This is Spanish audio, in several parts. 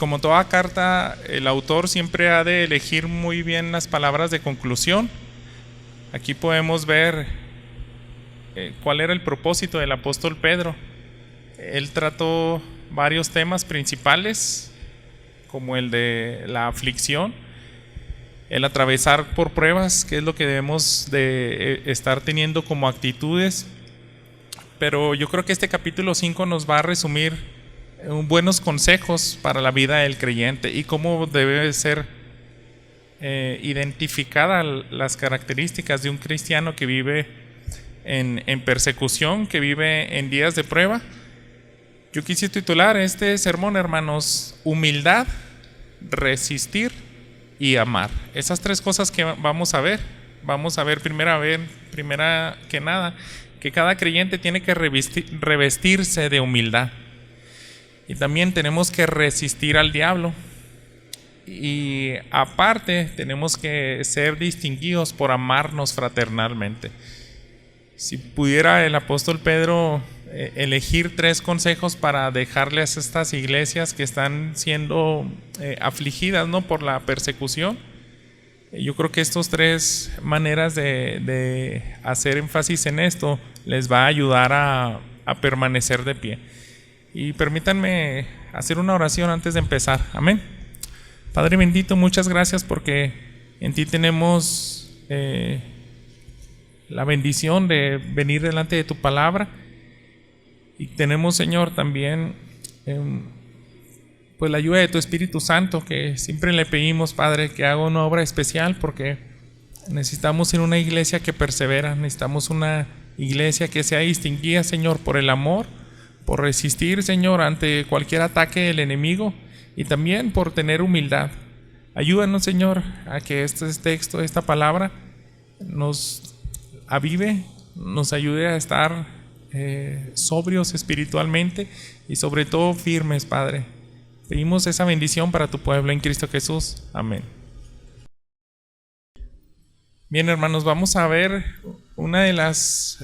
como toda carta, el autor siempre ha de elegir muy bien las palabras de conclusión. Aquí podemos ver cuál era el propósito del apóstol Pedro. Él trató varios temas principales, como el de la aflicción, el atravesar por pruebas, que es lo que debemos de estar teniendo como actitudes. Pero yo creo que este capítulo 5 nos va a resumir buenos consejos para la vida del creyente y cómo debe ser identificadas las características de un cristiano que vive en persecución, que vive en días de prueba. Yo quise titular este sermón, hermanos, humildad, resistir y amar. Esas tres cosas que vamos a ver. Vamos a ver primera que nada, que cada creyente tiene que revestirse de humildad. Y también tenemos que resistir al diablo. Y aparte tenemos que ser distinguidos por amarnos fraternalmente. Si pudiera el apóstol Pedro elegir tres consejos para dejarles a estas iglesias que están siendo afligidas, ¿no?, por la persecución, yo creo que estas tres maneras de hacer énfasis en esto les va a ayudar a permanecer de pie. Y permítanme hacer una oración antes de empezar. Amén. Padre bendito, muchas gracias porque en ti tenemos la bendición de venir delante de tu palabra, y tenemos, Señor, también pues la ayuda de tu Espíritu Santo, que siempre le pedimos, Padre, que haga una obra especial, porque necesitamos ser una iglesia que persevera, necesitamos una iglesia que sea distinguida, Señor, por el amor, por resistir, Señor, ante cualquier ataque del enemigo, y también por tener humildad. Ayúdanos, Señor, a que este texto, esta palabra, nos avive, nos ayude a estar sobrios espiritualmente y sobre todo firmes, Padre. Pedimos esa bendición para tu pueblo en Cristo Jesús. Amén. Bien, hermanos, vamos a ver una de las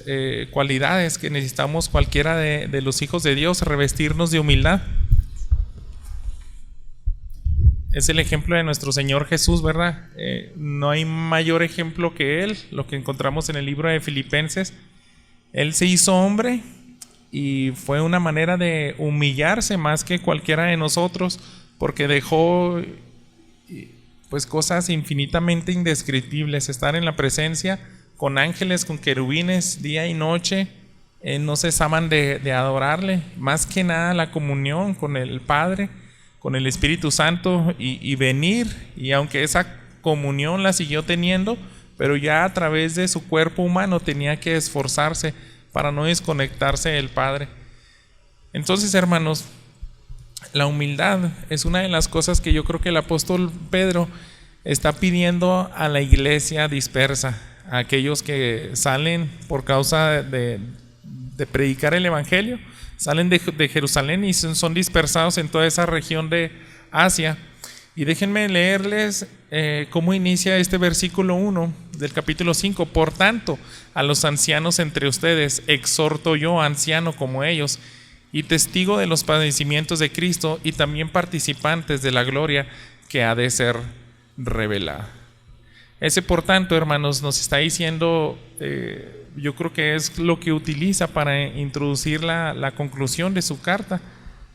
cualidades que necesitamos cualquiera de los hijos de Dios: revestirnos de humildad. Es el ejemplo de nuestro Señor Jesús, ¿verdad? No hay mayor ejemplo que Él, lo que encontramos en el libro de Filipenses. Él se hizo hombre y fue una manera de humillarse más que cualquiera de nosotros, porque dejó pues cosas infinitamente indescriptibles: estar en la presencia con ángeles, con querubines, día y noche. No cesaban de adorarle. Más que nada la comunión con el Padre, con el Espíritu Santo, y venir, y aunque esa comunión la siguió teniendo, pero ya a través de su cuerpo humano tenía que esforzarse para no desconectarse del Padre. Entonces, hermanos, la humildad es una de las cosas que yo creo que el apóstol Pedro está pidiendo a la iglesia dispersa, a aquellos que salen por causa de predicar el evangelio, salen de Jerusalén y son dispersados en toda esa región de Asia. Y déjenme leerles cómo inicia este versículo 1 del capítulo 5. Por tanto, a los ancianos entre ustedes exhorto yo, anciano como ellos, y testigo de los padecimientos de Cristo, y también participantes de la gloria que ha de ser revelada. Ese por tanto, hermanos, nos está diciendo, yo creo que es lo que utiliza para introducir la conclusión de su carta.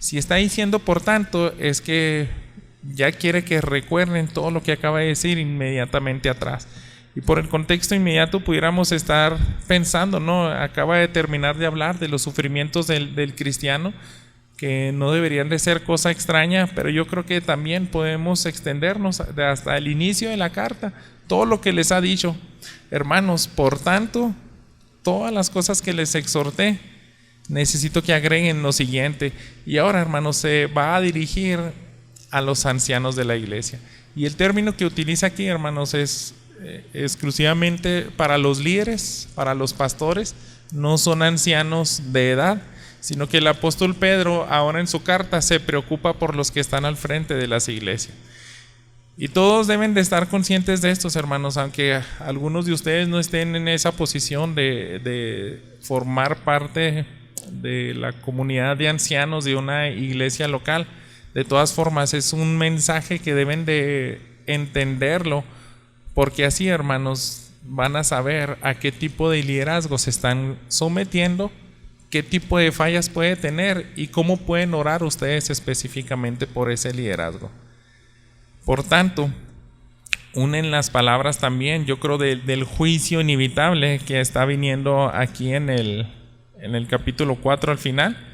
Si está diciendo por tanto, es que ya quiere que recuerden todo lo que acaba de decir inmediatamente atrás. Y por el contexto inmediato pudiéramos estar pensando, ¿no? Acaba de terminar de hablar de los sufrimientos del cristiano, que no deberían de ser cosa extraña, pero yo creo que también podemos extendernos hasta el inicio de la carta, todo lo que les ha dicho. Hermanos, por tanto, todas las cosas que les exhorté, necesito que agreguen lo siguiente. Y ahora, hermanos, se va a dirigir a los ancianos de la iglesia. Y el término que utiliza aquí, hermanos, es exclusivamente para los líderes, para los pastores. No son ancianos de edad, sino que el apóstol Pedro ahora en su carta se preocupa por los que están al frente de las iglesias. Y todos deben de estar conscientes de estos, hermanos, aunque algunos de ustedes no estén en esa posición de formar parte de la comunidad de ancianos de una iglesia local. De todas formas, es un mensaje que deben de entenderlo, porque así, hermanos, van a saber a qué tipo de liderazgo se están sometiendo, qué tipo de fallas puede tener y cómo pueden orar ustedes específicamente por ese liderazgo. Por tanto, unen las palabras también, yo creo, del juicio inevitable que está viniendo aquí en el capítulo 4 al final.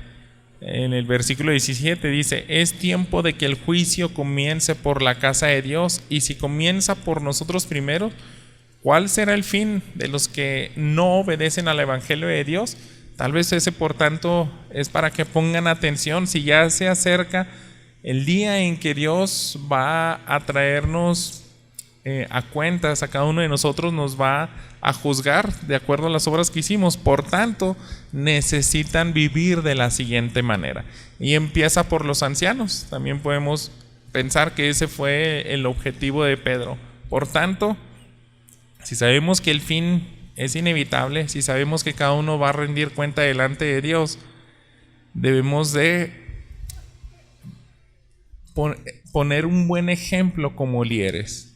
En el versículo 17 dice: es tiempo de que el juicio comience por la casa de Dios, y si comienza por nosotros primero, ¿cuál será el fin de los que no obedecen al evangelio de Dios? Tal vez ese, por tanto, es para que pongan atención. Si ya se acerca el día en que Dios va a traernos a cuentas, a cada uno de nosotros nos va a juzgar de acuerdo a las obras que hicimos. Por tanto, necesitan vivir de la siguiente manera. Y empieza por los ancianos. También podemos pensar que ese fue el objetivo de Pedro. Por tanto, si sabemos que el fin es inevitable, si sabemos que cada uno va a rendir cuenta delante de Dios, debemos de poner un buen ejemplo como líderes.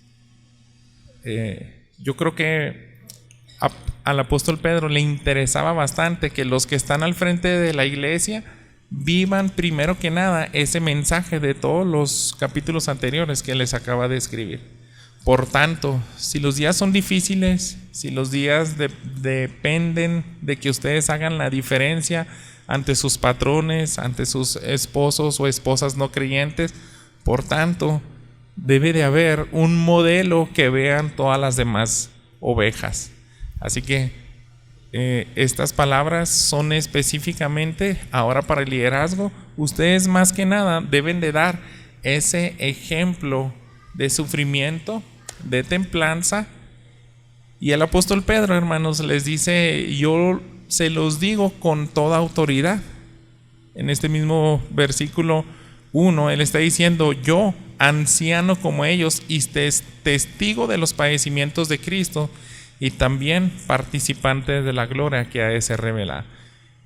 Yo creo que al apóstol Pedro le interesaba bastante que los que están al frente de la iglesia vivan primero que nada ese mensaje de todos los capítulos anteriores que les acaba de escribir. Por tanto, si los días son difíciles, si los días dependen de que ustedes hagan la diferencia ante sus patrones, ante sus esposos o esposas no creyentes, por tanto, debe de haber un modelo que vean todas las demás ovejas. Así que estas palabras son específicamente ahora para el liderazgo. Ustedes más que nada deben de dar ese ejemplo de sufrimiento, de templanza. Y el apóstol Pedro, hermanos, les dice: yo se los digo con toda autoridad. En este mismo versículo 1, él está diciendo: yo, anciano como ellos y testigo de los padecimientos de Cristo, y también participante de la gloria que ha de ser revelada.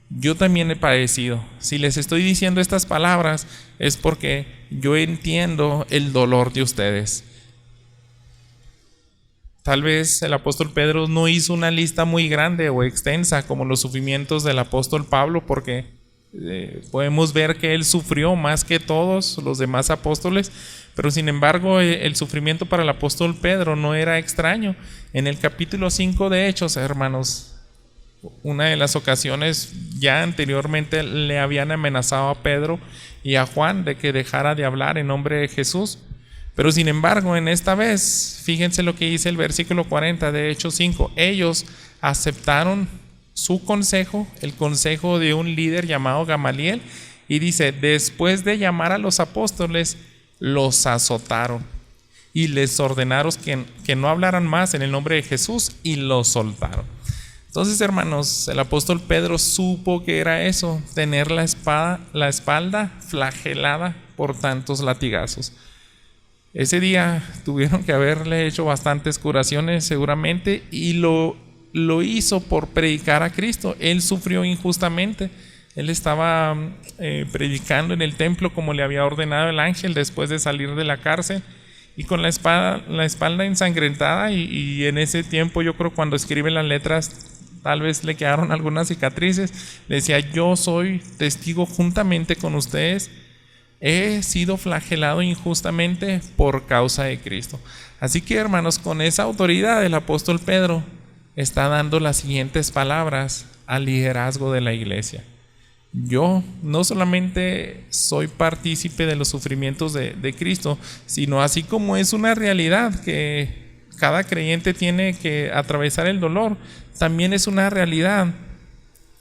Yo también he padecido. Si les estoy diciendo estas palabras es porque yo entiendo el dolor de ustedes. Tal vez el apóstol Pedro no hizo una lista muy grande o extensa como los sufrimientos del apóstol Pablo, porque podemos ver que él sufrió más que todos los demás apóstoles, pero sin embargo el sufrimiento para el apóstol Pedro no era extraño. En el capítulo 5 de Hechos, hermanos, una de las ocasiones ya anteriormente le habían amenazado a Pedro y a Juan de que dejara de hablar en nombre de Jesús, pero sin embargo en esta vez, fíjense lo que dice el versículo 40 de Hechos 5: ellos aceptaron su consejo, el consejo de un líder llamado Gamaliel, y dice: después de llamar a los apóstoles, los azotaron y les ordenaron que no hablaran más en el nombre de Jesús, y los soltaron. Entonces, hermanos, el apóstol Pedro supo que era eso, tener la espalda flagelada por tantos latigazos. Ese día tuvieron que haberle hecho bastantes curaciones seguramente, y lo hizo por predicar a Cristo. Él sufrió injustamente. Él estaba predicando en el templo como le había ordenado el ángel después de salir de la cárcel, y con la espalda ensangrentada, y en ese tiempo yo creo cuando escribe las letras tal vez le quedaron algunas cicatrices. Le decía: yo soy testigo juntamente con ustedes, he sido flagelado injustamente por causa de Cristo. Así que, hermanos, con esa autoridad el apóstol Pedro está dando las siguientes palabras al liderazgo de la iglesia: yo no solamente soy partícipe de los sufrimientos de Cristo, sino así como es una realidad que cada creyente tiene que atravesar el dolor, también es una realidad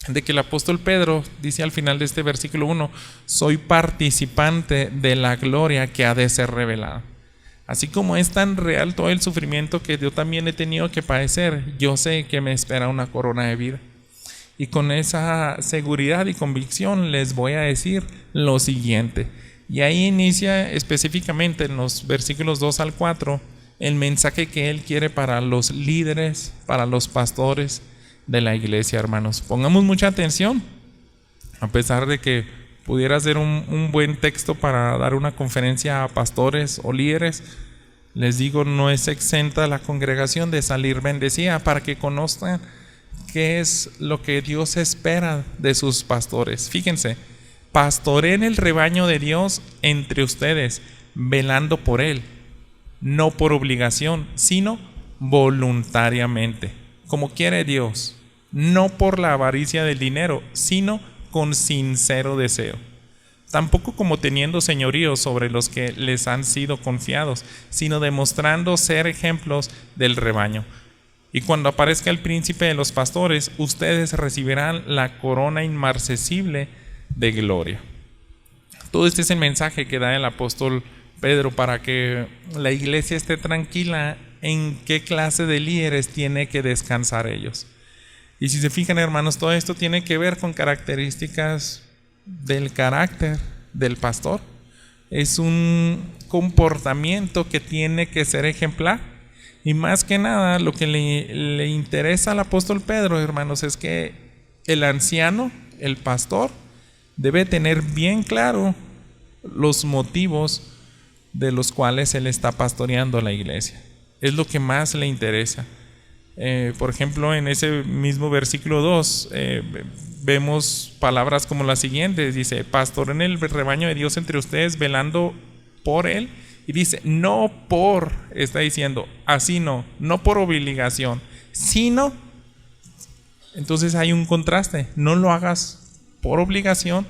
de que el apóstol Pedro dice al final de este versículo 1: soy participante de la gloria que ha de ser revelada. Así como es tan real todo el sufrimiento que yo también he tenido que padecer, yo sé que me espera una corona de vida. Y con esa seguridad y convicción les voy a decir lo siguiente. Y ahí inicia específicamente en los versículos 2 al 4 el mensaje que él quiere para los líderes, para los pastores de la iglesia, hermanos. Pongamos mucha atención, a pesar de que pudiera ser un buen texto para dar una conferencia a pastores o líderes. Les digo, no es exenta la congregación de salir bendecida, para que conozcan qué es lo que Dios espera de sus pastores. Fíjense, pastoreen el rebaño de Dios entre ustedes, velando por él, no por obligación, sino voluntariamente, como quiere Dios, no por la avaricia del dinero, sino con sincero deseo. Tampoco como teniendo señorío sobre los que les han sido confiados, sino demostrando ser ejemplos del rebaño. Y cuando aparezca el príncipe de los pastores, ustedes recibirán la corona inmarcesible de gloria. Todo este es el mensaje que da el apóstol Pedro para que la iglesia esté tranquila en qué clase de líderes tiene que descansar ellos. Y si se fijan, hermanos, todo esto tiene que ver con características del carácter del pastor. Es un comportamiento que tiene que ser ejemplar. Y más que nada, lo que le interesa al apóstol Pedro, hermanos, es que el anciano, el pastor, debe tener bien claro los motivos de los cuales él está pastoreando a la iglesia. Es lo que más le interesa. Por ejemplo, en ese mismo versículo 2 vemos palabras como las siguientes. Dice, pastoren el rebaño de Dios entre ustedes, velando por él. Y dice, no por, está diciendo, así no por obligación, sino, entonces hay un contraste, no lo hagas por obligación,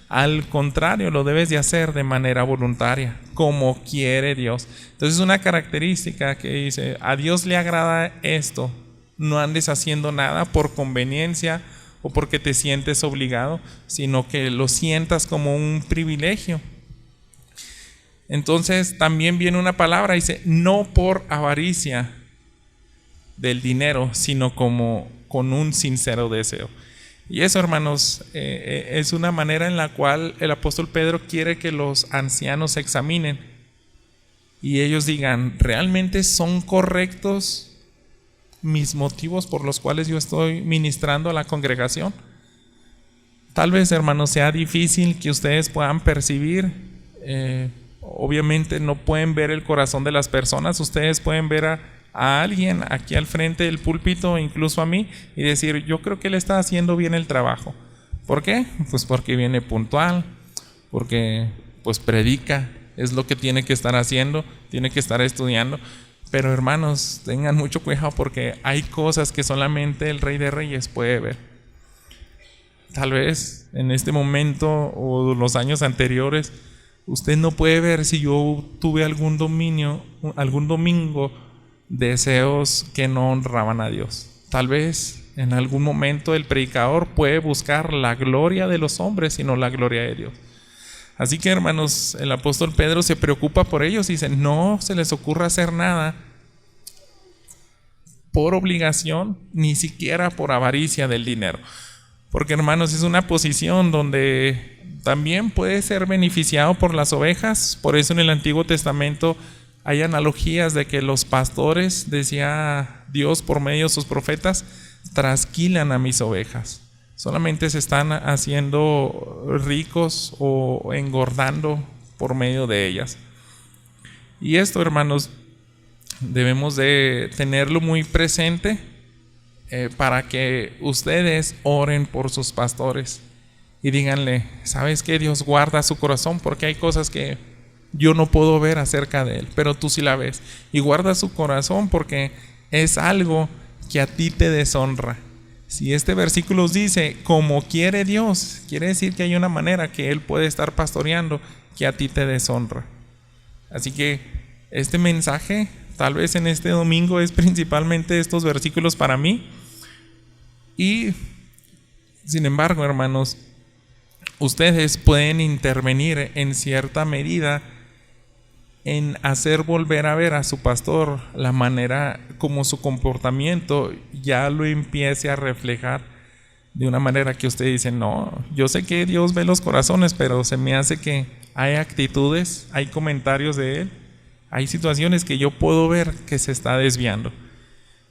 al contrario, lo debes de hacer de manera voluntaria, como quiere Dios. Entonces es una característica que dice, a Dios le agrada esto, no andes haciendo nada por conveniencia o porque te sientes obligado, sino que lo sientas como un privilegio. Entonces también viene una palabra, dice, no por avaricia del dinero, sino como con un sincero deseo. Y eso, hermanos, es una manera en la cual el apóstol Pedro quiere que los ancianos se examinen y ellos digan, ¿realmente son correctos mis motivos por los cuales yo estoy ministrando a la congregación? Tal vez, hermanos, sea difícil que ustedes puedan percibir. Obviamente no pueden ver el corazón de las personas. Ustedes pueden ver a alguien aquí al frente del púlpito, incluso a mí, y decir, yo creo que él está haciendo bien el trabajo. ¿Por qué? Pues porque viene puntual, porque pues predica, es lo que tiene que estar haciendo, tiene que estar estudiando. Pero hermanos, tengan mucho cuidado, porque hay cosas que solamente el Rey de Reyes puede ver. Tal vez en este momento o los años anteriores, usted no puede ver si yo tuve algún domingo deseos que no honraban a Dios. Tal vez en algún momento el predicador puede buscar la gloria de los hombres y no la gloria de Dios. Así que, hermanos, el apóstol Pedro se preocupa por ellos y dice, no se les ocurra hacer nada por obligación, ni siquiera por avaricia del dinero. Porque, hermanos, es una posición donde también puede ser beneficiado por las ovejas. Por eso en el Antiguo Testamento hay analogías de que los pastores, decía Dios por medio de sus profetas, trasquilan a mis ovejas. Solamente se están haciendo ricos o engordando por medio de ellas. Y esto, hermanos, debemos de tenerlo muy presente para que ustedes oren por sus pastores y díganle, ¿sabes qué? Dios guarda su corazón, porque hay cosas que yo no puedo ver acerca de él, pero tú sí la ves. Y guarda su corazón porque es algo que a ti te deshonra. Si este versículo dice, como quiere Dios, quiere decir que hay una manera que él puede estar pastoreando que a ti te deshonra. Así que este mensaje, tal vez en este domingo, es principalmente estos versículos para mí. Y sin embargo, hermanos, ustedes pueden intervenir en cierta medida en hacer volver a ver a su pastor la manera como su comportamiento ya lo empiece a reflejar de una manera que usted dice, no, yo sé que Dios ve los corazones, pero se me hace que hay actitudes, hay comentarios de él, hay situaciones que yo puedo ver que se está desviando.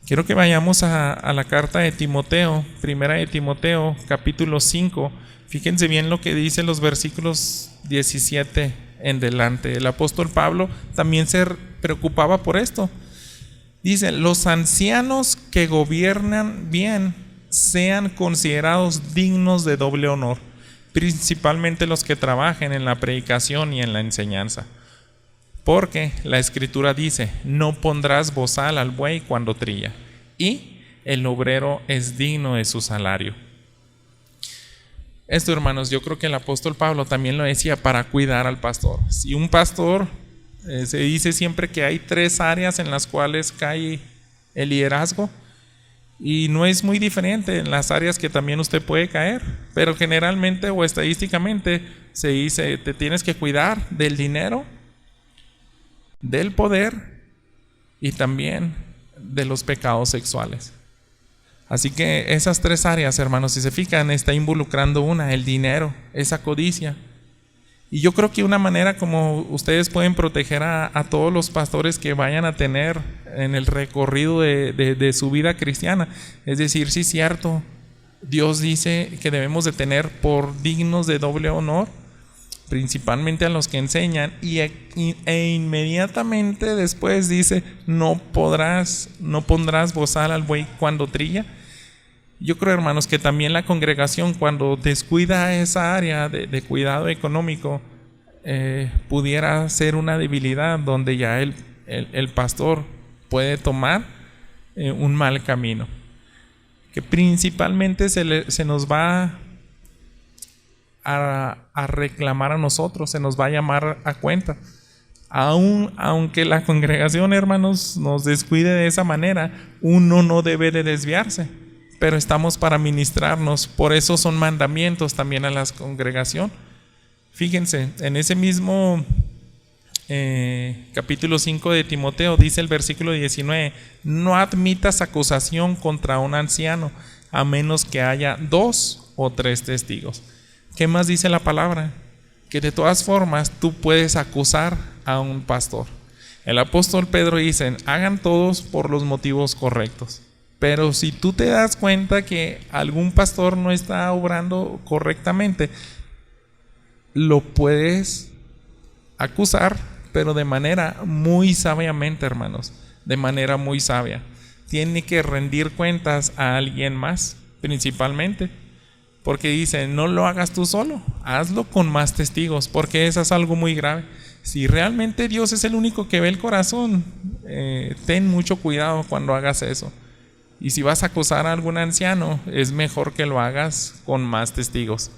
Quiero que vayamos a la carta de Timoteo, primera de Timoteo, capítulo 5. Fíjense bien lo que dice los versículos 17 en delante. El apóstol Pablo también se preocupaba por esto. Dice: los ancianos que gobiernan bien sean considerados dignos de doble honor, principalmente los que trabajen en la predicación y en la enseñanza. Porque la escritura dice: no pondrás bozal al buey cuando trilla, y el obrero es digno de su salario. Esto, hermanos, yo creo que el apóstol Pablo también lo decía para cuidar al pastor. Si un pastor, se dice siempre que hay 3 áreas en las cuales cae el liderazgo, y no es muy diferente en las áreas que también usted puede caer, pero generalmente o estadísticamente se dice: te tienes que cuidar del dinero, del poder y también de los pecados sexuales. Así que esas 3 áreas, hermanos, si se fijan, está involucrando una: el dinero, esa codicia. Y yo creo que una manera como ustedes pueden proteger a todos los pastores que vayan a tener en el recorrido de su vida cristiana, es decir, sí, cierto, Dios dice que debemos de tener por dignos de doble honor, principalmente a los que enseñan, e inmediatamente después dice: no pondrás bozal al buey cuando trilla. Yo creo, hermanos, que también la congregación, cuando descuida esa área de cuidado económico, pudiera ser una debilidad donde ya el pastor puede tomar un mal camino, que principalmente se nos va a reclamar a nosotros, se nos va a llamar a cuenta. Aunque la congregación, hermanos, nos descuide de esa manera, uno no debe de desviarse, pero estamos para ministrarnos. Por eso son mandamientos también a la congregación. Fíjense, en ese mismo capítulo 5 de Timoteo dice el versículo 19: no admitas acusación contra un anciano a menos que haya 2 o 3 testigos. ¿Qué más dice la palabra? Que de todas formas tú puedes acusar a un pastor. El apóstol Pedro dice: hagan todos por los motivos correctos. Pero si tú te das cuenta que algún pastor no está obrando correctamente, lo puedes acusar, pero de manera muy sabiamente, hermanos, de manera muy sabia. Tiene que rendir cuentas a alguien más, principalmente, porque dice: no lo hagas tú solo, hazlo con más testigos, porque eso es algo muy grave. Si realmente Dios es el único que ve el corazón, ten mucho cuidado cuando hagas eso. Y si vas a acusar a algún anciano, es mejor que lo hagas con más testigos.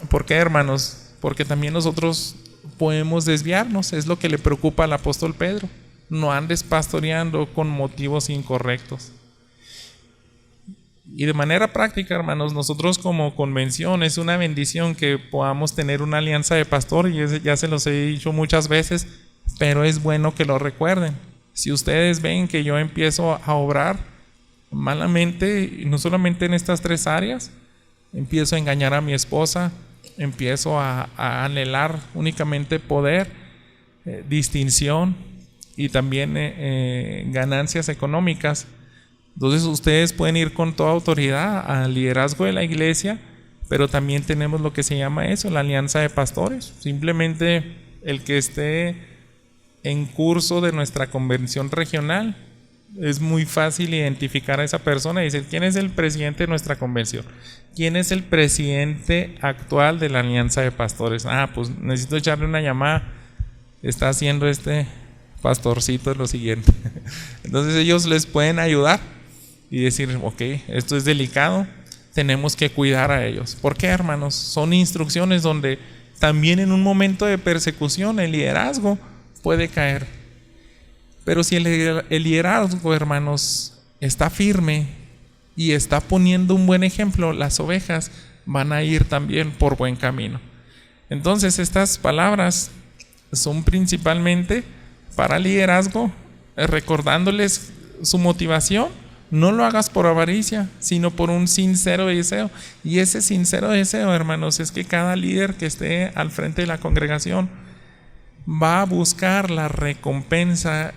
¿Por qué, hermanos? Porque también nosotros podemos desviarnos. Es lo que le preocupa al apóstol Pedro: no andes pastoreando con motivos incorrectos. Y de manera práctica, hermanos, nosotros como convención es una bendición que podamos tener una alianza de pastor, y ya se los he dicho muchas veces, pero es bueno que lo recuerden. Si ustedes ven que yo empiezo a obrar malamente, no solamente en estas 3 áreas, empiezo a engañar a mi esposa, empiezo a anhelar únicamente poder, distinción y también ganancias económicas, entonces ustedes pueden ir con toda autoridad al liderazgo de la iglesia, pero también tenemos lo que se llama eso, la alianza de pastores. Simplemente el que esté en curso de nuestra convención regional, es muy fácil identificar a esa persona y decir: ¿quién es el presidente de nuestra convención? ¿Quién es el presidente actual de la alianza de pastores? Pues necesito echarle una llamada. Está haciendo este pastorcito lo siguiente. Entonces ellos les pueden ayudar y decir: ok, esto es delicado, tenemos que cuidar a ellos. ¿Por qué, hermanos? Son instrucciones donde también en un momento de persecución el liderazgo puede caer. Pero si el liderazgo, hermanos, está firme y está poniendo un buen ejemplo, las ovejas van a ir también por buen camino. Entonces estas palabras son principalmente para el liderazgo, recordándoles su motivación. No lo hagas por avaricia, sino por un sincero deseo. Y ese sincero deseo, hermanos, es que cada líder que esté al frente de la congregación va a buscar la recompensa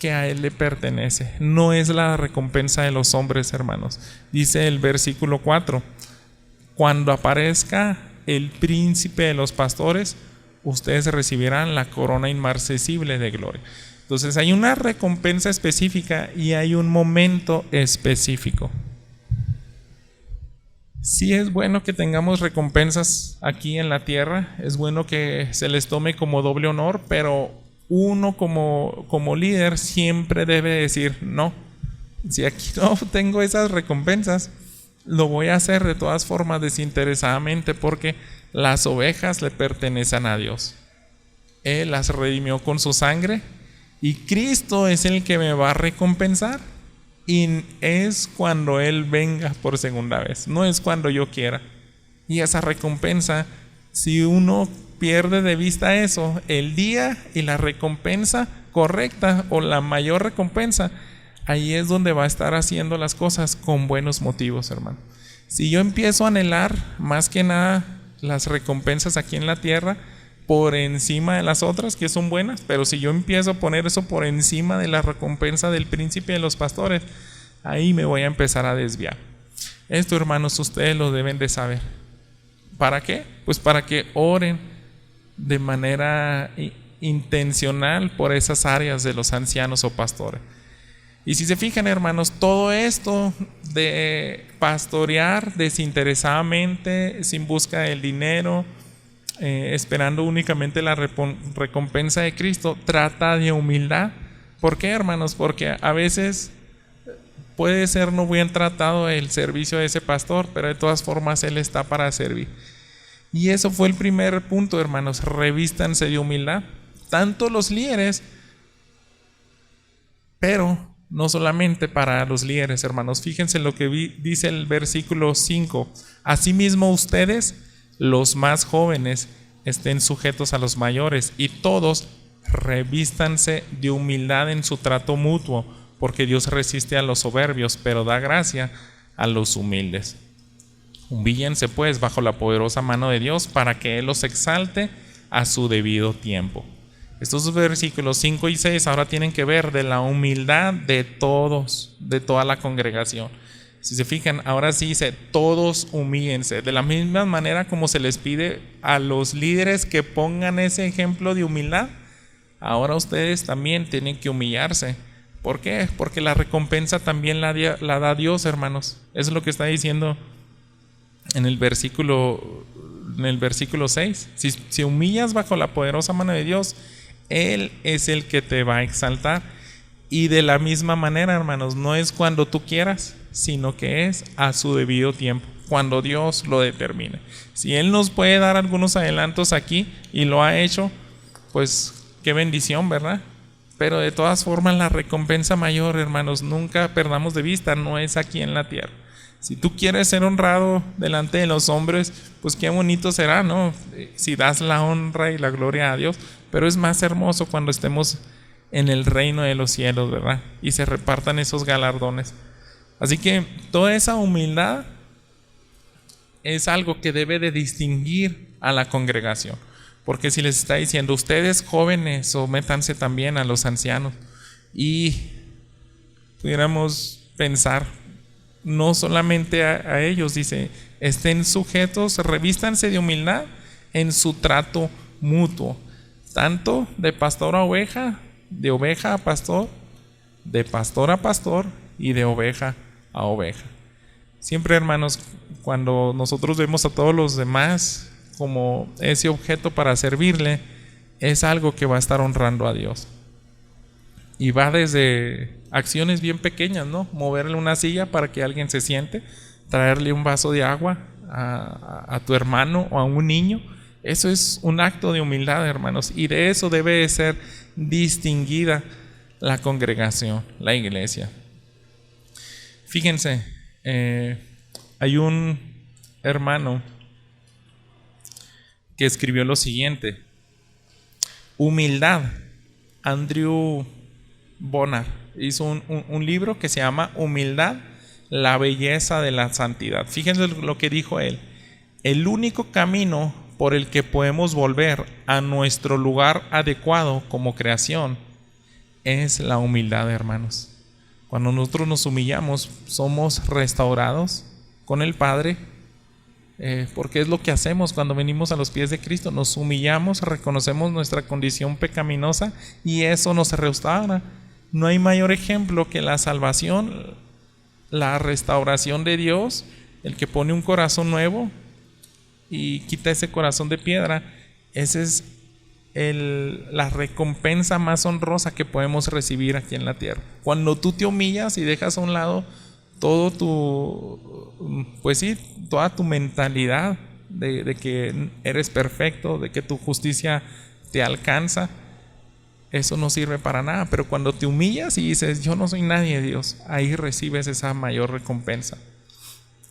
que a Él le pertenece. No es la recompensa de los hombres, hermanos. Dice el versículo 4: cuando aparezca el príncipe de los pastores, ustedes recibirán la corona inmarcesible de gloria. Entonces hay una recompensa específica y hay un momento específico. Sí es bueno que tengamos recompensas aquí en la tierra, es bueno que se les tome como doble honor, pero uno como líder siempre debe decir no. Si aquí no tengo esas recompensas, lo voy a hacer de todas formas desinteresadamente, porque las ovejas le pertenecen a Dios. Él las redimió con su sangre y Cristo es el que me va a recompensar. Y es cuando Él venga por segunda vez, no es cuando yo quiera. Y esa recompensa, si uno pierde de vista eso, el día y la recompensa correcta o la mayor recompensa, ahí es donde va a estar haciendo las cosas con buenos motivos, hermano. Si yo empiezo a anhelar más que nada las recompensas aquí en la tierra por encima de las otras que son buenas, pero si yo empiezo a poner eso por encima de la recompensa del príncipe de los pastores, ahí me voy a empezar a desviar. Esto, hermanos, ustedes lo deben de saber. ¿Para qué? Pues para que oren de manera intencional por esas áreas de los ancianos o pastores. Y si se fijan, hermanos, todo esto de pastorear desinteresadamente, sin busca del dinero, esperando únicamente la recompensa de Cristo, trata de humildad. ¿Por qué, hermanos? Porque a veces puede ser no bien tratado el servicio de ese pastor, pero de todas formas él está para servir. Y eso fue el primer punto, hermanos: revístanse de humildad, tanto los líderes, pero no solamente para los líderes, hermanos. Fíjense lo que dice el versículo 5: asimismo ustedes, los más jóvenes, estén sujetos a los mayores, y todos revístanse de humildad en su trato mutuo, porque Dios resiste a los soberbios, pero da gracia a los humildes. Humíllense pues bajo la poderosa mano de Dios, para que Él los exalte a su debido tiempo. Estos versículos 5 y 6 ahora tienen que ver de la humildad de todos, de toda la congregación. Si se fijan, ahora sí dice: todos humíllense. De la misma manera como se les pide a los líderes que pongan ese ejemplo de humildad, ahora ustedes también tienen que humillarse. ¿Por qué? Porque la recompensa también la da Dios, hermanos. Eso es lo que está diciendo en el versículo 6. Si humillas bajo la poderosa mano de Dios, Él es el que te va a exaltar. Y de la misma manera, hermanos, no es cuando tú quieras, sino que es a su debido tiempo, cuando Dios lo determine. Si Él nos puede dar algunos adelantos aquí, y lo ha hecho, pues qué bendición, ¿verdad? Pero de todas formas, la recompensa mayor, hermanos, nunca perdamos de vista, no es aquí en la tierra. Si tú quieres ser honrado delante de los hombres, pues qué bonito será, ¿no? Si das la honra y la gloria a Dios, pero es más hermoso cuando estemos en el reino de los cielos, ¿verdad? Y se repartan esos galardones. Así que toda esa humildad es algo que debe de distinguir a la congregación. Porque si les está diciendo: ustedes jóvenes, sométanse también a los ancianos, y pudiéramos pensar, no solamente a ellos, dice: estén sujetos, revístanse de humildad en su trato mutuo, tanto de pastor a oveja, de oveja a pastor, de pastor a pastor y de oveja a oveja. Siempre, hermanos, cuando nosotros vemos a todos los demás como ese objeto para servirle, es algo que va a estar honrando a Dios. Y va desde acciones bien pequeñas, ¿no? Moverle una silla para que alguien se siente, traerle un vaso de agua a tu hermano o a un niño. Eso es un acto de humildad, hermanos, y de eso debe de ser distinguida la congregación, la iglesia. Fíjense, hay un hermano que escribió lo siguiente: humildad. Andrew Bonar hizo un libro que se llama Humildad, la belleza de la santidad. Fíjense lo que dijo él: el único camino por el que podemos volver a nuestro lugar adecuado como creación es la humildad, hermanos. Cuando nosotros nos humillamos, somos restaurados con el Padre, porque es lo que hacemos cuando venimos a los pies de Cristo. Nos humillamos, reconocemos nuestra condición pecaminosa y eso nos restaura. No hay mayor ejemplo que la salvación, la restauración de Dios, el que pone un corazón nuevo y quita ese corazón de piedra. Esa es la recompensa más honrosa que podemos recibir aquí en la tierra. Cuando tú te humillas y dejas a un lado todo toda tu mentalidad de que eres perfecto, de que tu justicia te alcanza, eso no sirve para nada. Pero cuando te humillas y dices, yo no soy nadie, Dios, ahí recibes esa mayor recompensa.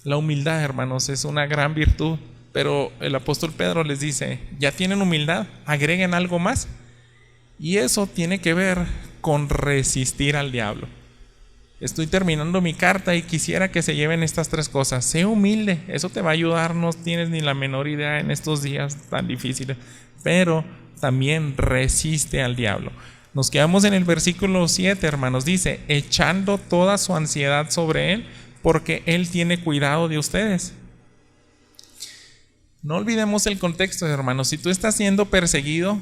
La humildad, hermanos, es una gran virtud. Pero el apóstol Pedro les dice, ya tienen humildad, agreguen algo más. Y eso tiene que ver con resistir al diablo. Estoy terminando mi carta y quisiera que se lleven estas 3 cosas. Sé humilde, eso te va a ayudar, no tienes ni la menor idea en estos días tan difíciles. Pero también resiste al diablo. Nos quedamos en el versículo 7, hermanos. Dice, echando toda su ansiedad sobre él, porque él tiene cuidado de ustedes. No olvidemos el contexto, hermanos. Si tú estás siendo perseguido,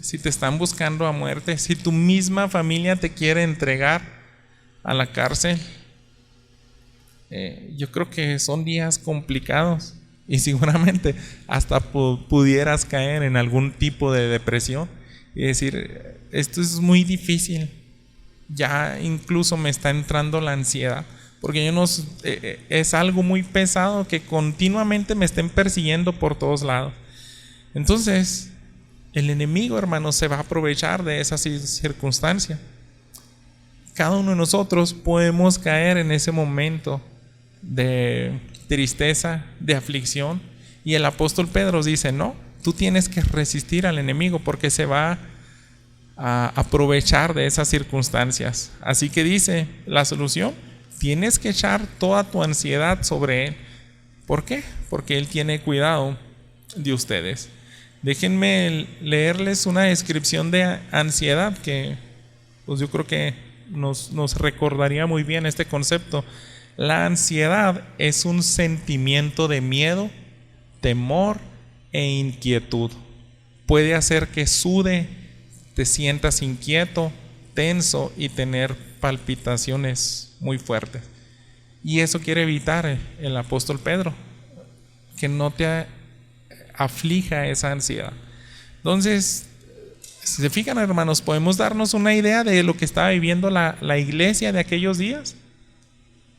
si te están buscando a muerte, si tu misma familia te quiere entregar a la cárcel, yo creo que son días complicados y seguramente hasta pudieras caer en algún tipo de depresión y decir, esto es muy difícil, ya incluso me está entrando la ansiedad. Porque es algo muy pesado que continuamente me estén persiguiendo por todos lados. Entonces, el enemigo, hermanos, se va a aprovechar de esa circunstancia. Cada uno de nosotros podemos caer en ese momento de tristeza, de aflicción. Y el apóstol Pedro dice, no, tú tienes que resistir al enemigo porque se va a aprovechar de esas circunstancias. Así que dice la solución, tienes que echar toda tu ansiedad sobre él. ¿Por qué? Porque él tiene cuidado de ustedes. Déjenme leerles una descripción de ansiedad que pues yo creo que nos recordaría muy bien este concepto. La ansiedad es un sentimiento de miedo, temor e inquietud. Puede hacer que sude, te sientas inquieto, tenso y tener palpitaciones muy fuertes. Y eso quiere evitar el apóstol Pedro, que no te aflija esa ansiedad. Entonces, si se fijan, hermanos, podemos darnos una idea de lo que estaba viviendo la iglesia de aquellos días.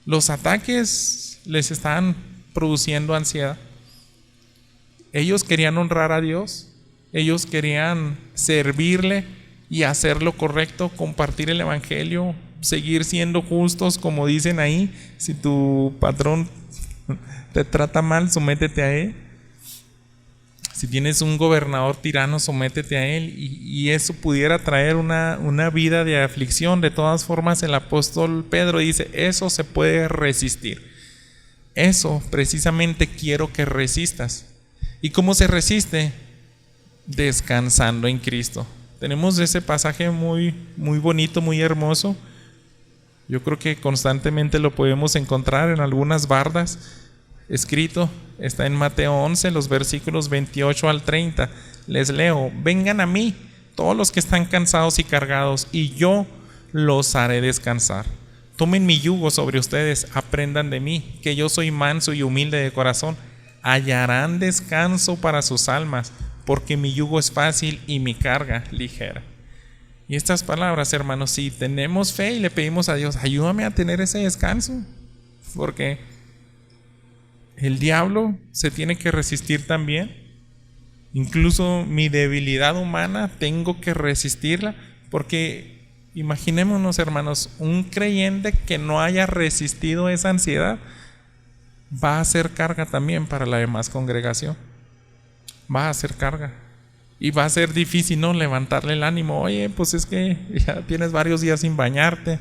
Los ataques les estaban produciendo ansiedad. Ellos querían honrar a Dios, ellos querían servirle y hacer lo correcto, compartir el evangelio, seguir siendo justos, como dicen ahí. Si tu patrón te trata mal, sométete a él. Si tienes un gobernador tirano, sométete a él. Y eso pudiera traer una vida de aflicción. De todas formas, el apóstol Pedro dice, eso se puede resistir. Eso precisamente quiero que resistas. ¿Y cómo se resiste? Descansando en Cristo. Tenemos ese pasaje muy, muy bonito, muy hermoso. Yo creo que constantemente lo podemos encontrar en algunas bardas escrito. Está en Mateo 11, los versículos 28 al 30. Les leo: vengan a mí todos los que están cansados y cargados, y yo los haré descansar. Tomen mi yugo sobre ustedes, aprendan de mí, que yo soy manso y humilde de corazón. Hallarán descanso para sus almas, porque mi yugo es fácil y mi carga ligera. Y estas palabras, hermanos, si tenemos fe y le pedimos a Dios, ayúdame a tener ese descanso, porque el diablo se tiene que resistir también. Incluso mi debilidad humana tengo que resistirla, porque imaginémonos, hermanos, un creyente que no haya resistido esa ansiedad va a ser carga también para la demás congregación. Va a ser carga. Y va a ser difícil, ¿no?, levantarle el ánimo. Oye, pues es que ya tienes varios días sin bañarte,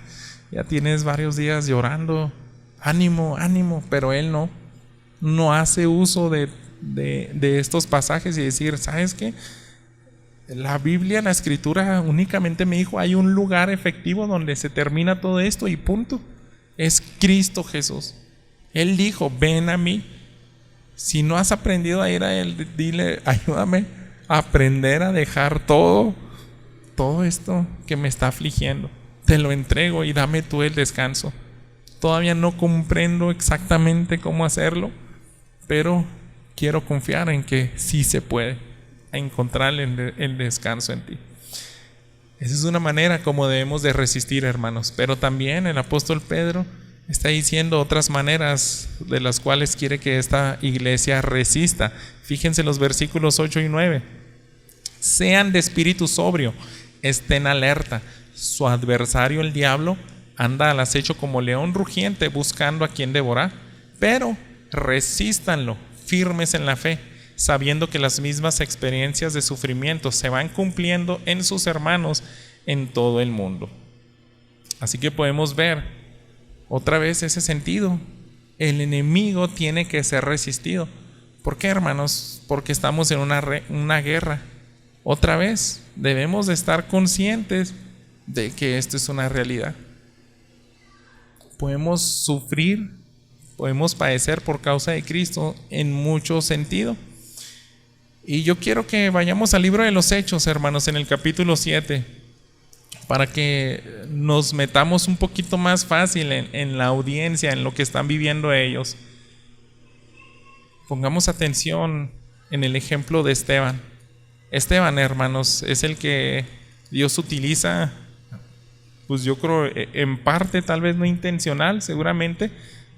ya tienes varios días llorando. Ánimo, ánimo. Pero él no hace uso de estos pasajes y decir, ¿sabes qué? La Biblia, la Escritura únicamente me dijo, hay un lugar efectivo donde se termina todo esto y punto. Es Cristo Jesús. Él dijo, ven a mí. Si no has aprendido a ir a Él, dile, ayúdame a aprender a dejar todo esto que me está afligiendo. Te lo entrego y dame tú el descanso. Todavía no comprendo exactamente cómo hacerlo, pero quiero confiar en que sí se puede encontrar el descanso en ti. Esa es una manera como debemos de resistir, hermanos. Pero también el apóstol Pedro está diciendo otras maneras de las cuales quiere que esta iglesia resista. Fíjense los versículos 8 y 9. Sean de espíritu sobrio, estén alerta. Su adversario, el diablo, anda al acecho como león rugiente buscando a quien devorar. Pero resístanlo, firmes en la fe, sabiendo que las mismas experiencias de sufrimiento se van cumpliendo en sus hermanos en todo el mundo. Así que podemos ver otra vez ese sentido. El enemigo tiene que ser resistido. ¿Por qué, hermanos? Porque estamos en una guerra. Otra vez, debemos de estar conscientes de que esto es una realidad. Podemos sufrir, podemos padecer por causa de Cristo en mucho sentido. Y yo quiero que vayamos al libro de los Hechos, hermanos, en el capítulo 7, para que nos metamos un poquito más fácil en la audiencia, en lo que están viviendo ellos. Pongamos atención en el ejemplo de Esteban. Esteban, hermanos, es el que Dios utiliza, pues yo creo en parte, tal vez no intencional, seguramente,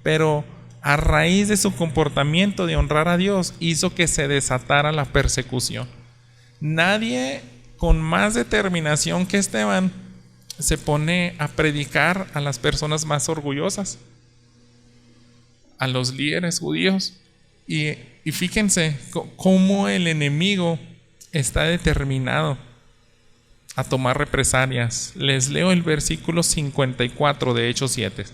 pero a raíz de su comportamiento de honrar a Dios, hizo que se desatara la persecución. Nadie con más determinación que Esteban se pone a predicar a las personas más orgullosas, a los líderes judíos. Y fíjense cómo el enemigo está determinado a tomar represalias. Les leo el versículo 54 de Hechos 7.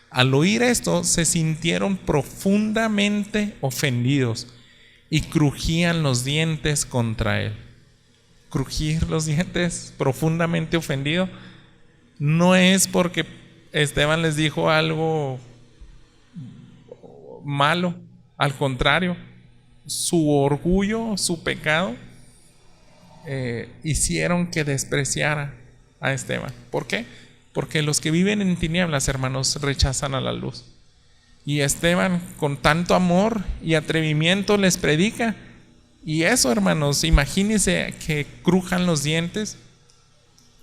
Al oír esto, se sintieron profundamente ofendidos y crujían los dientes contra él. Crujir los dientes, profundamente ofendido, no es porque Esteban les dijo algo malo. Al contrario, su orgullo, su pecado, hicieron que despreciara a Esteban. ¿Por qué? Porque los que viven en tinieblas, hermanos, rechazan a la luz. Y Esteban, con tanto amor y atrevimiento, les predica. Y eso, hermanos, imagínense que crujan los dientes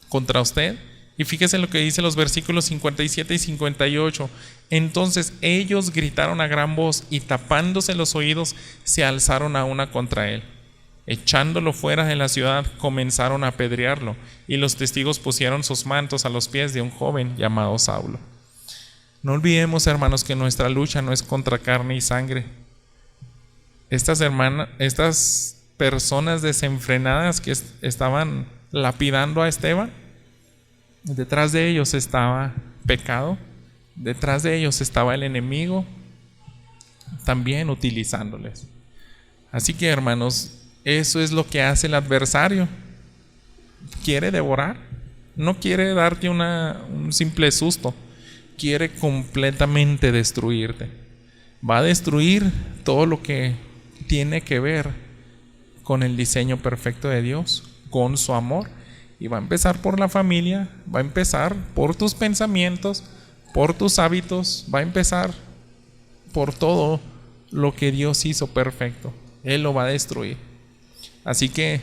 contra usted. Y fíjese lo que dice los versículos 57 y 58. Entonces ellos gritaron a gran voz y tapándose los oídos se alzaron a una contra él. Echándolo fuera de la ciudad, comenzaron a apedrearlo, y los testigos pusieron sus mantos a los pies de un joven llamado Saulo. No olvidemos, hermanos, que nuestra lucha no es contra carne y sangre. Estas personas desenfrenadas que estaban lapidando a Esteban, detrás de ellos estaba pecado, detrás de ellos estaba el enemigo, también utilizándoles. Así que, hermanos, eso es lo que hace el adversario. Quiere devorar, no quiere darte un simple susto, quiere completamente destruirte. Va a destruir todo lo que tiene que ver con el diseño perfecto de Dios, con su amor. Y va a empezar por la familia, va a empezar por tus pensamientos, por tus hábitos, va a empezar por todo lo que Dios hizo perfecto. Él lo va a destruir. Así que,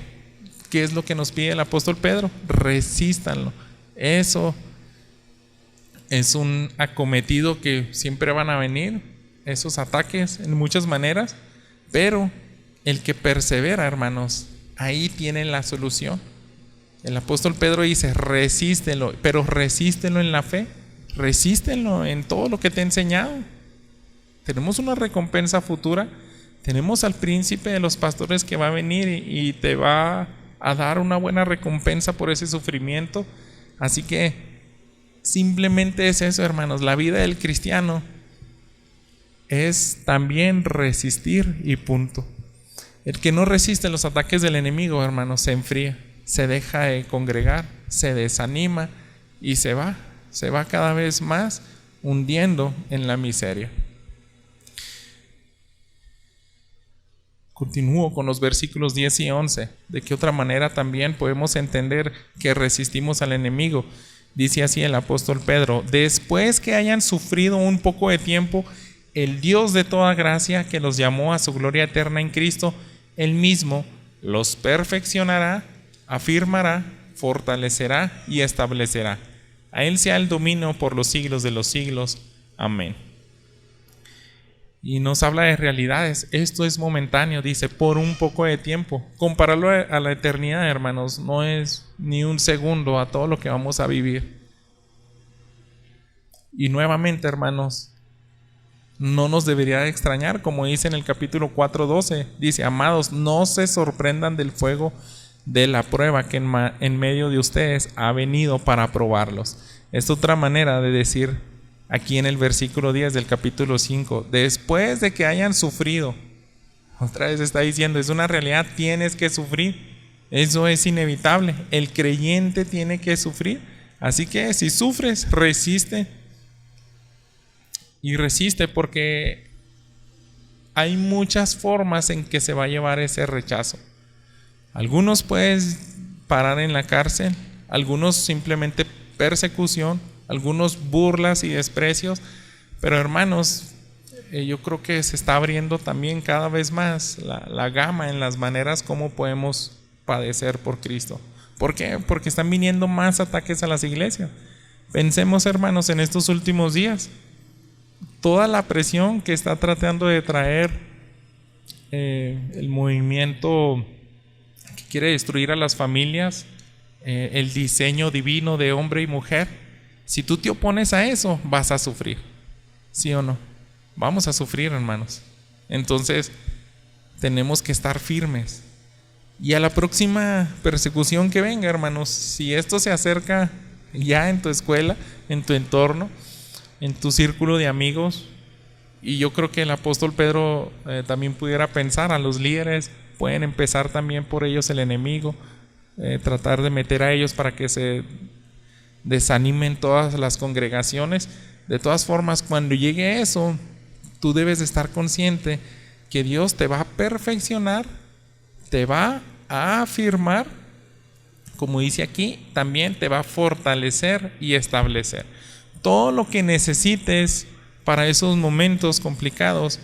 ¿qué es lo que nos pide el apóstol Pedro? Resístanlo. Eso es un acometido que siempre van a venir, esos ataques en muchas maneras, pero el que persevera, hermanos, ahí tiene la solución. El apóstol Pedro dice, resístelo, pero resístelo en la fe, resístelo en todo lo que te he enseñado. Tenemos una recompensa futura. Tenemos al príncipe de los pastores que va a venir y te va a dar una buena recompensa por ese sufrimiento. Así que simplemente es eso, hermanos. La vida del cristiano es también resistir y punto. El que no resiste los ataques del enemigo, hermanos, se enfría. se deja de congregar, se desanima y se va cada vez más hundiendo en la miseria. Continúo con los versículos 10 y 11. ¿De qué otra manera también podemos entender que resistimos al enemigo? Dice así el apóstol Pedro: después que hayan sufrido un poco de tiempo, el Dios de toda gracia, que los llamó a su gloria eterna en Cristo, Él mismo los perfeccionará, afirmará, fortalecerá y establecerá. A Él sea el dominio por los siglos de los siglos. Amén. Y nos habla de realidades. Esto es momentáneo, dice, por un poco de tiempo. Compararlo a la eternidad, hermanos, no es ni un segundo a todo lo que vamos a vivir. Y nuevamente, hermanos, no nos debería de extrañar, como dice en el capítulo 4:12, dice: amados, no se sorprendan del fuego de la prueba que en medio de ustedes ha venido para probarlos. Es otra manera de decir aquí en el versículo 10 del capítulo 5, después de que hayan sufrido. Otra vez está diciendo, es una realidad, tienes que sufrir. Eso es inevitable, el creyente tiene que sufrir. Así que si sufres, resiste. Y resiste, porque hay muchas formas en que se va a llevar ese rechazo. Algunos puedes parar en la cárcel, algunos simplemente persecución, algunos burlas y desprecios. Pero hermanos, yo creo que se está abriendo también cada vez más la gama en las maneras como podemos padecer por Cristo. ¿Por qué? Porque están viniendo más ataques a las iglesias. Pensemos, hermanos, en estos últimos días, toda la presión que está tratando de traer el movimiento que quiere destruir a las familias, el diseño divino de hombre y mujer. Si tú te opones a eso, vas a sufrir, ¿sí o no? Vamos a sufrir, hermanos. Entonces tenemos que estar firmes. Y a la próxima persecución que venga, hermanos, si esto se acerca ya en tu escuela, en tu entorno, en tu círculo de amigos, y yo creo que el apóstol Pedro también pudiera pensar, a los líderes pueden empezar también por ellos el enemigo, tratar de meter a ellos para que se desanimen todas las congregaciones. De todas formas, cuando llegue eso, tú debes de estar consciente que Dios te va a perfeccionar, te va a afirmar, como dice aquí, también te va a fortalecer y establecer. Todo lo que necesites para esos momentos complicados,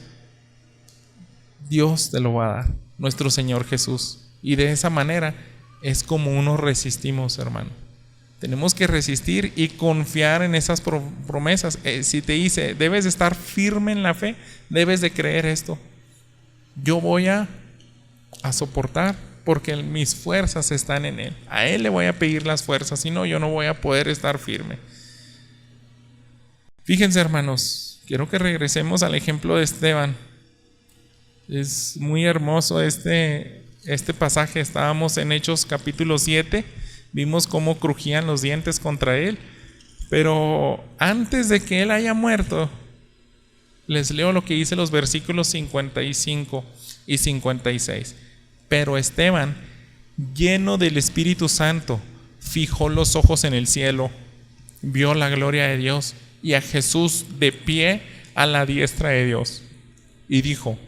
Dios te lo va a dar, nuestro Señor Jesús. Y de esa manera es como uno resistimos, hermano. Tenemos que resistir y confiar en esas promesas. Si te dice, debes de estar firme en la fe, debes de creer esto: yo voy a soportar porque mis fuerzas están en Él. A Él le voy a pedir las fuerzas, si no, yo no voy a poder estar firme. Fíjense, hermanos, quiero que regresemos al ejemplo de Esteban. Es muy hermoso este pasaje. Estábamos en Hechos capítulo 7, vimos cómo crujían los dientes contra él, pero antes de que él haya muerto, les leo lo que dice los versículos 55 y 56. Pero Esteban, lleno del Espíritu Santo, fijó los ojos en el cielo, vio la gloria de Dios y a Jesús de pie a la diestra de Dios, y dijo: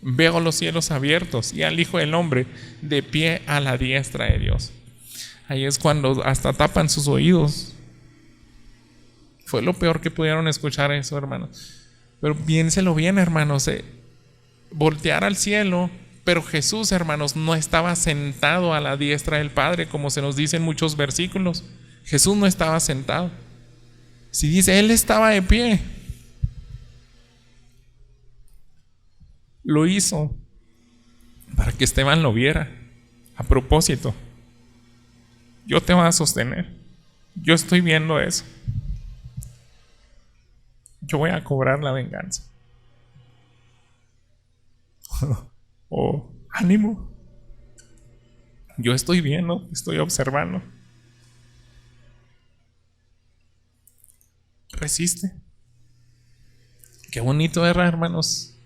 veo los cielos abiertos y al Hijo del Hombre de pie a la diestra de Dios. Ahí es cuando hasta tapan sus oídos. Fue lo peor que pudieron escuchar eso, hermanos. Pero piénselo bien, hermanos, voltear al cielo. Pero Jesús, hermanos, no estaba sentado a la diestra del Padre, como se nos dice en muchos versículos. Jesús no estaba sentado. Si dice, Él estaba de pie. Lo hizo para que Esteban lo viera. A propósito, yo te voy a sostener. Yo estoy viendo eso. Yo voy a cobrar la venganza. Oh, ánimo. Yo estoy viendo, estoy observando. Resiste. Qué bonito era, hermanos.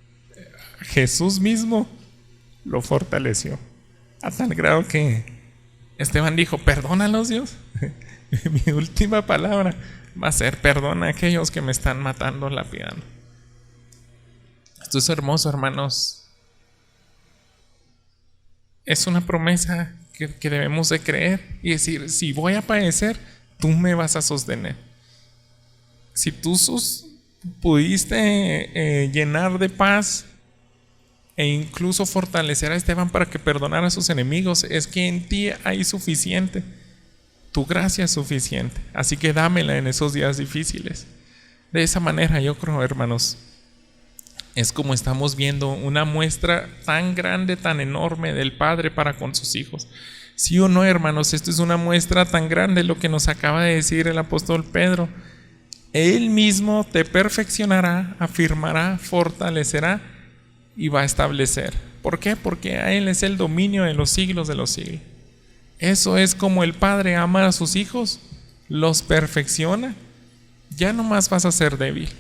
Jesús mismo lo fortaleció a tal grado que Esteban dijo, perdónalos, Dios. Mi última palabra va a ser, perdona a aquellos que me están matando, lapidando. Esto es hermoso, hermanos. Es una promesa que debemos de creer y decir, si voy a padecer, tú me vas a sostener. Si tú pudiste llenar de paz e incluso fortalecer a Esteban para que perdonara a sus enemigos, es que en ti hay suficiente. Tu gracia es suficiente. Así que dámela en esos días difíciles. De esa manera, yo creo, hermanos, es como estamos viendo una muestra tan grande, tan enorme del Padre para con sus hijos. Sí o no, hermanos, esto es una muestra tan grande, lo que nos acaba de decir el apóstol Pedro. Él mismo te perfeccionará, afirmará, fortalecerá y va a establecer. ¿Por qué? Porque a Él es el dominio de los siglos de los siglos. Eso es como el Padre ama a sus hijos, los perfecciona. Ya no más vas a ser débil.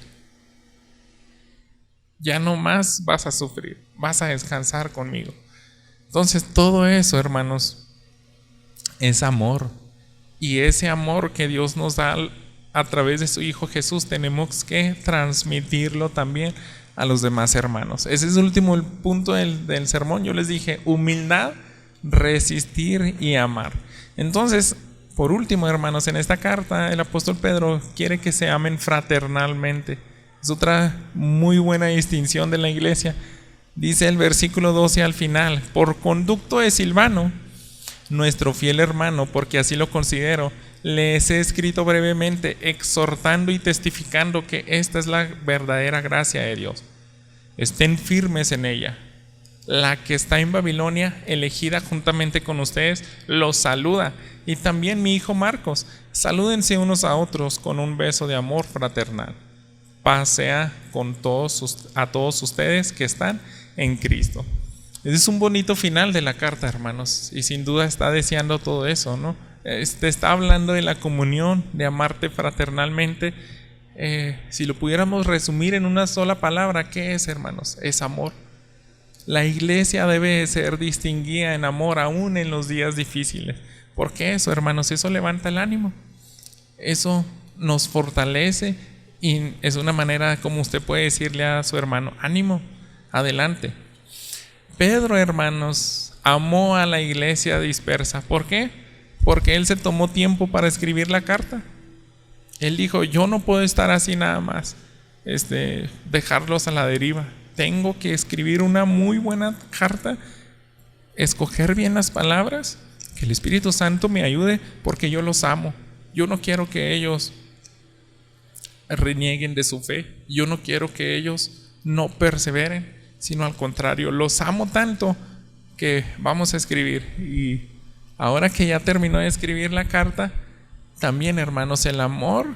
Ya no más vas a sufrir, vas a descansar conmigo. Entonces todo eso, hermanos, es amor. Y ese amor que Dios nos da a través de su Hijo Jesús, tenemos que transmitirlo también a los demás hermanos. Ese es el último punto del sermón. Yo les dije, humildad, resistir y amar. Entonces, por último, hermanos, en esta carta el apóstol Pedro quiere que se amen fraternalmente. Es otra muy buena distinción de la iglesia. Dice el versículo 12 al final, por conducto de Silvano, nuestro fiel hermano, porque así lo considero, les he escrito brevemente, exhortando y testificando que esta es la verdadera gracia de Dios. Estén firmes en ella. La que está en Babilonia, elegida juntamente con ustedes, los saluda. Y también mi hijo Marcos. Salúdense unos a otros con un beso de amor fraternal. Paz sea a todos ustedes que están en Cristo. Ese es un bonito final de la carta, hermanos, y sin duda está deseando todo eso, ¿no? Está hablando de la comunión, de amarte fraternalmente. Si lo pudiéramos resumir en una sola palabra, ¿qué es, hermanos? Es amor. La iglesia debe ser distinguida en amor aún en los días difíciles. ¿Por qué eso, hermanos? Eso levanta el ánimo. Eso nos fortalece y es una manera como usted puede decirle a su hermano, ánimo, adelante. Pedro, hermanos, amó a la iglesia dispersa. ¿Por qué? Porque él se tomó tiempo para escribir la carta. Él dijo, yo no puedo estar así nada más, dejarlos a la deriva. Tengo que escribir una muy buena carta, escoger bien las palabras, que el Espíritu Santo me ayude porque yo los amo. Yo no quiero que ellos renieguen de su fe. Yo no quiero que ellos no perseveren, sino al contrario, los amo tanto que vamos a escribir. Y ahora que ya terminó de escribir la carta, también, hermanos, el amor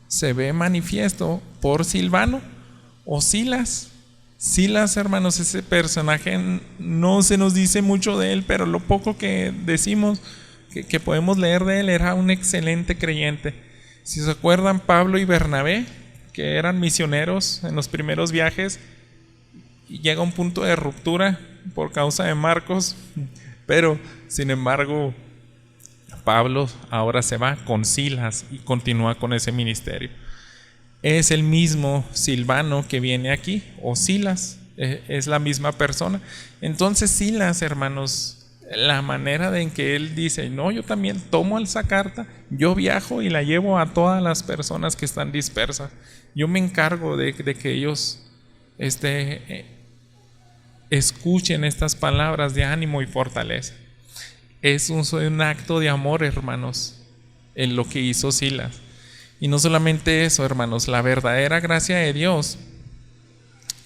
se ve manifiesto por Silvano o Silas. Silas, hermanos, ese personaje no se nos dice mucho de él, pero lo poco que decimos, que podemos leer de él, era un excelente creyente. Si se acuerdan, Pablo y Bernabé, que eran misioneros en los primeros viajes, y llega un punto de ruptura por causa de Marcos, pero sin embargo Pablo ahora se va con Silas y continúa con ese ministerio. Es el mismo Silvano que viene aquí, o Silas, es la misma persona. Entonces Silas, hermanos, la manera en que él dice, no, yo también tomo esa carta, yo viajo y la llevo a todas las personas que están dispersas. Yo me encargo de que ellos escuchen estas palabras de ánimo y fortaleza. Es un acto de amor, hermanos, en lo que hizo Silas. Y no solamente eso, hermanos, la verdadera gracia de Dios,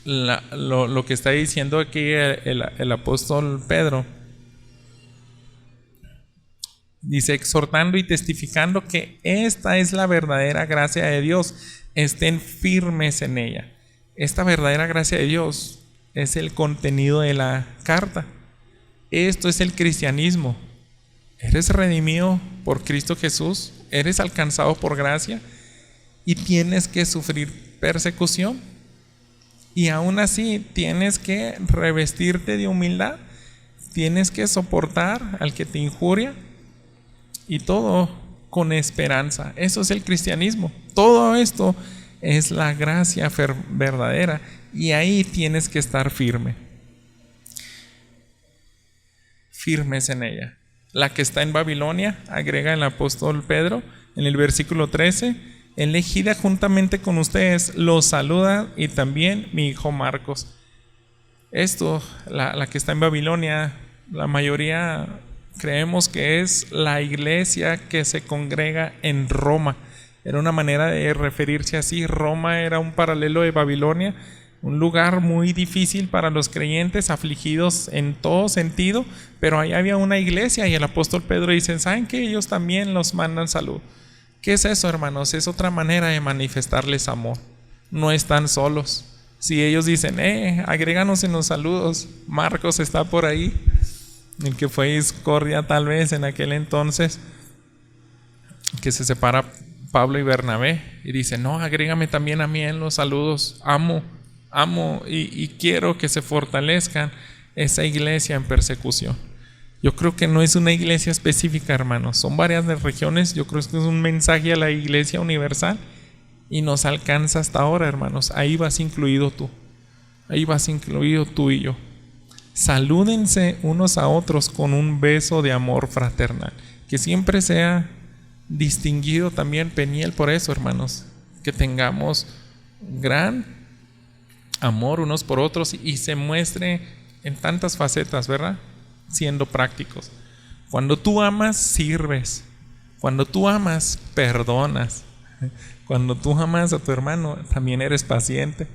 lo que está diciendo aquí el apóstol Pedro, dice, exhortando y testificando que esta es la verdadera gracia de Dios, estén firmes en ella. Esta verdadera gracia de Dios es el contenido de la carta. Esto es el cristianismo. Eres redimido por Cristo Jesús, eres alcanzado por gracia y tienes que sufrir persecución. Y aún así tienes que revestirte de humildad, tienes que soportar al que te injuria y todo con esperanza. Eso es el cristianismo. Todo esto es la gracia verdadera y ahí tienes que estar firme. Firmes en ella. La que está en Babilonia, agrega el apóstol Pedro en el versículo 13, elegida juntamente con ustedes, los saluda y también mi hijo Marcos. Esto, la que está en Babilonia, la mayoría creemos que es la iglesia que se congrega en Roma. Era una manera de referirse así. Roma era un paralelo de Babilonia, un lugar muy difícil para los creyentes, afligidos en todo sentido, pero ahí había una iglesia y el apóstol Pedro dice, ¿saben qué? Ellos también los mandan salud. ¿Qué es eso, hermanos? Es otra manera de manifestarles amor. No están solos. Si ellos dicen, agréganos en los saludos, Marcos está por ahí, el que fue discordia tal vez en aquel entonces, que se separa Pablo y Bernabé, y dice, no, agrégame también a mí en los saludos, amo y quiero que se fortalezcan esa iglesia en persecución. Yo creo que no es una iglesia específica, hermanos, son varias de regiones. Yo creo que es un mensaje a la iglesia universal y nos alcanza hasta ahora, hermanos. Ahí vas incluido tú, ahí vas incluido tú y yo. Salúdense unos a otros con un beso de amor fraternal, que siempre sea distinguido también Peniel por eso, hermanos, que tengamos gran amor unos por otros y se muestre en tantas facetas, ¿verdad? Siendo prácticos. Cuando tú amas, sirves. Cuando tú amas, perdonas. Cuando tú amas a tu hermano, también eres paciente.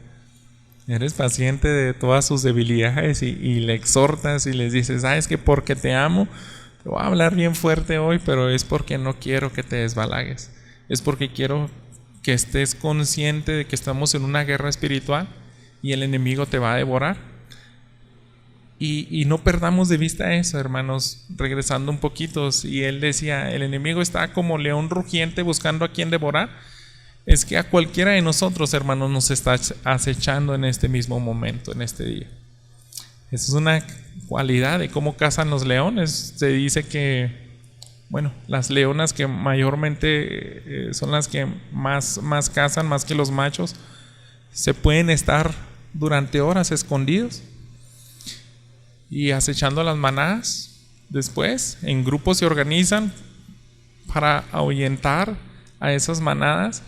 Eres paciente de todas sus debilidades y le exhortas y les dices, es que porque te amo, te voy a hablar bien fuerte hoy, pero es porque no quiero que te desbalagues. Es porque quiero que estés consciente de que estamos en una guerra espiritual y el enemigo te va a devorar. Y no perdamos de vista eso, hermanos. Regresando un poquito, y él decía, el enemigo está como león rugiente buscando a quien devorar. Es que a cualquiera de nosotros, hermanos, nos está acechando en este mismo momento, en este día. Esa es una cualidad de cómo cazan los leones. Se dice que, bueno, las leonas que mayormente son las que más cazan, más que los machos, se pueden estar durante horas escondidos y acechando a las manadas. Después, en grupos se organizan para ahuyentar a esas manadas.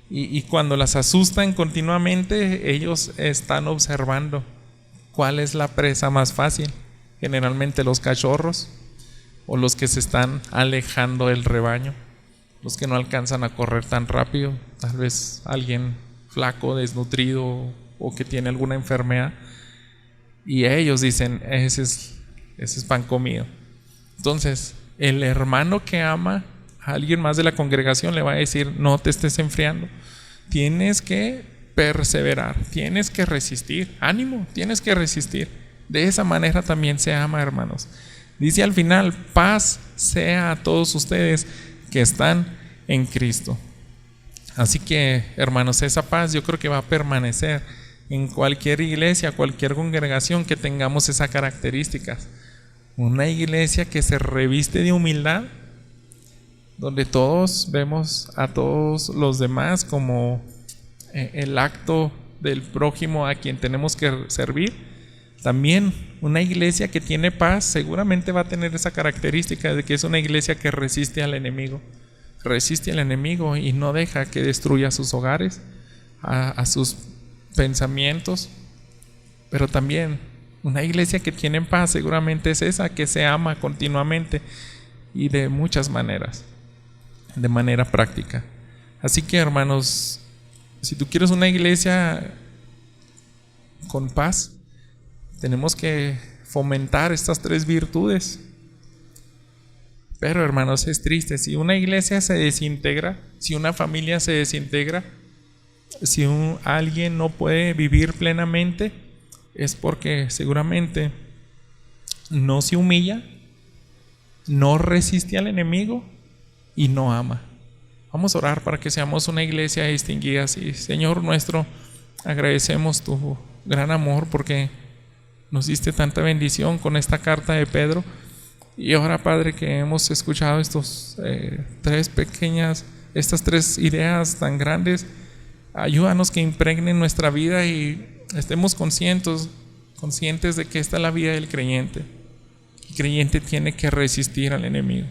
Y cuando las asustan continuamente, ellos están observando cuál es la presa más fácil. Generalmente los cachorros o los que se están alejando del rebaño, los que no alcanzan a correr tan rápido, tal vez alguien flaco, desnutrido o que tiene alguna enfermedad. Y ellos dicen, ese es pan comido. Entonces, el hermano que ama a alguien más de la congregación le va a decir, no te estés enfriando, tienes que perseverar, tienes que resistir, ánimo, tienes que resistir. De esa manera también se ama, hermanos. Dice al final, paz sea a todos ustedes que están en Cristo. Así que, hermanos, esa paz yo creo que va a permanecer en cualquier iglesia, cualquier congregación que tengamos esas características. Una iglesia que se reviste de humildad, donde todos vemos a todos los demás como el acto del prójimo a quien tenemos que servir. También una iglesia que tiene paz seguramente va a tener esa característica de que es una iglesia que resiste al enemigo y no deja que destruya sus hogares, a sus pensamientos. Pero también una iglesia que tiene paz seguramente es esa que se ama continuamente y de muchas maneras, de manera práctica. Así que, hermanos, si tú quieres una iglesia con paz, tenemos que fomentar estas tres virtudes. Pero, hermanos, es triste, si una iglesia se desintegra, si una familia se desintegra, si alguien no puede vivir plenamente, es porque seguramente no se humilla, no resiste al enemigo y no ama. Vamos a orar para que seamos una iglesia distinguida así. Señor nuestro, agradecemos tu gran amor porque nos diste tanta bendición con esta carta de Pedro Y ahora, Padre, que hemos escuchado estas tres ideas tan grandes, ayúdanos que impregnen nuestra vida y estemos conscientes de que esta es la vida del creyente. El creyente tiene que resistir al enemigo.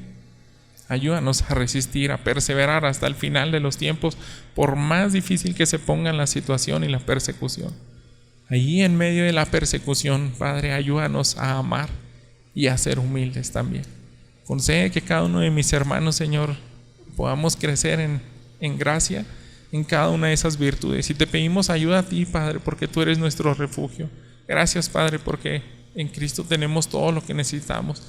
Ayúdanos a resistir, a perseverar hasta el final de los tiempos, por más difícil que se ponga la situación y la persecución. Allí en medio de la persecución, Padre, ayúdanos a amar y a ser humildes también. Concede que cada uno de mis hermanos, Señor, podamos crecer en gracia en cada una de esas virtudes. Y te pedimos ayuda a ti, Padre, porque tú eres nuestro refugio. Gracias, Padre, porque en Cristo tenemos todo lo que necesitamos.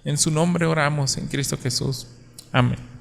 En su nombre oramos, en Cristo Jesús. Amén.